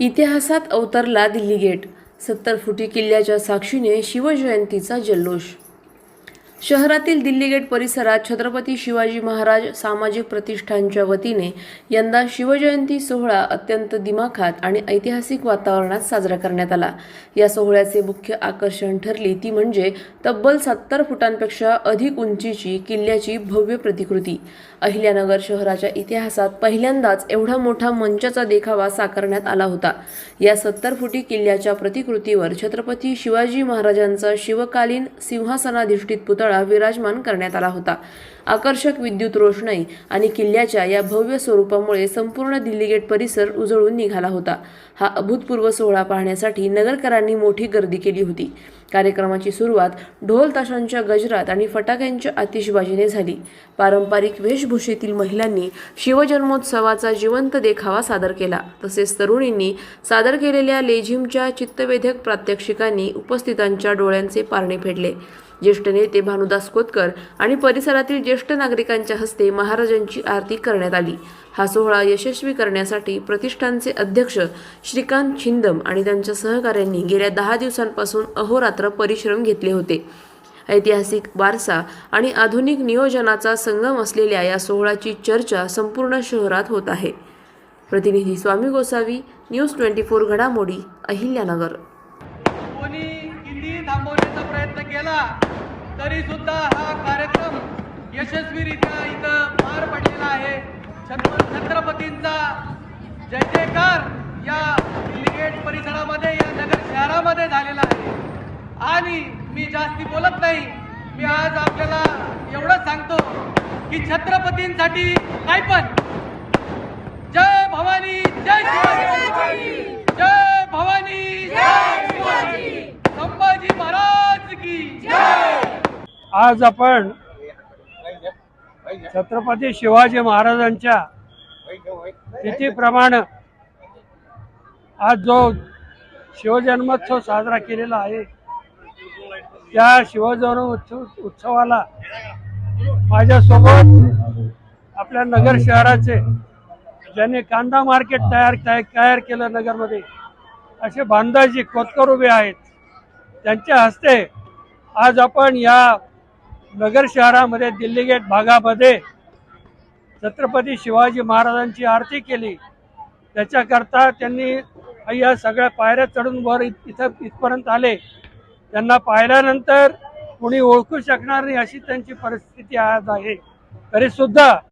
इतिहासात अवतरला दिल्ली गेट. 70 फुटी किल्ल्याच्या साक्षीने शिवजयंतीचा जल्लोष. शहरातील दिल्ली गेट परिसरात छत्रपती शिवाजी महाराज सामाजिक प्रतिष्ठानच्या वतीने यंदा शिवजयंती सोहळा अत्यंत दिमाखात आणि ऐतिहासिक वातावरणात साजरा करण्यात आला. या सोहळ्याचे मुख्य आकर्षण ठरली ती म्हणजे तब्बल 70 फुटांपेक्षा अधिक उंचीची किल्ल्याची भव्य प्रतिकृती. अहिल्यानगर शहराच्या इतिहासात पहिल्यांदाच एवढा मोठा मंचाचा देखावा साकारण्यात आला होता. या 70 फुटी किल्ल्याच्या प्रतिकृतीवर छत्रपती शिवाजी महाराजांचा शिवकालीन सिंहासनाधिष्ठित पुतळा विराजमान करण्यात आला होता. आकर्षक विद्युत रोषणाई आणि किल्ल्याच्या या भव्य स्वरूपामुळे संपूर्ण दिल्ली गेट परिसर उजळून निघाला होता. हा अभूतपूर्व सोहळा पाहण्यासाठी नगरकरांनी मोठी गर्दी केली होती. कार्यक्रमाची सुरुवात ढोल ताशांच्या गजरात आणि फटाक्यांच्या आतिषबाजीने झाली. पारंपरिक वेशभूषेतील महिलांनी शिवजन्मोत्सवाचा जिवंत देखावा सादर केला. तसेच तरुणींनी सादर केलेल्या लेझिमच्या चित्तवेधक प्रात्यक्षिकांनी उपस्थितांच्या डोळ्यांचे पारणे फेडले. ज्येष्ठ नेते भानुदास कोतकर आणि परिसरातील ज्येष्ठ नागरिकांच्या हस्ते महाराजांची आरती करण्यात आली. हा सोहळा यशस्वी करण्यासाठी प्रतिष्ठानचे अध्यक्ष श्रीकांत छिंदम आणि त्यांच्या सहकाऱ्यांनी गेल्या 10 दिवसांपासून अहोरात्र परिश्रम घेतले होते. ऐतिहासिक वारसा आणि आधुनिक नियोजनाचा संगम असलेल्या या सोहळ्याची चर्चा संपूर्ण शहरात होत आहे. प्रतिनिधी स्वामी गोसावी, न्यूज 24 घडामोडी, अहिल्यानगर. कोणी किल्ली थांबवण्याचा प्रयत्न केला तरी सुद्धा हा कार्यक्रम यशस्वीरित्या इथं पार पडलेला आहे. छत्रपतींचा जय जयकार या दिल्ली गेट परिसरामध्ये, या नगर शहरामध्ये झालेला आहे. आणि मी जास्ती बोलत नाही, मी आज आपल्याला एवढं सांगतो की छत्रपतींसाठी काय पण जय भवानी, जय शिवाजी, जय भवानी, जय शिवाजी, संभाजी महाराज की जय. आज आपण छत्रपती शिवाजी महाराजांच्या तिथीप्रमाणे आज जो शिवजन्मोत्सव साजरा केलेला आहे, त्या उत्सवाला माझ्यासोबत आपल्या नगर शहराचे ज्यांनी कांदा मार्केट तयार केलं नगरमध्ये, असे भानुदासजी कोतकर उभे आहेत. त्यांच्या हस्ते आज आपण या नगर शहरामध्ये दिल्ली गेट भागामध्ये छत्रपती शिवाजी महाराजांची आरती केली. त्याच्याकरता त्यांनी या सगळ्या पायऱ्या चढून वर इथपर्यंत आले. त्यांना पाहिल्यानंतर कोणी ओळखू शकणार नाही अशी त्यांची परिस्थिती आज आहे. तरी सुद्धा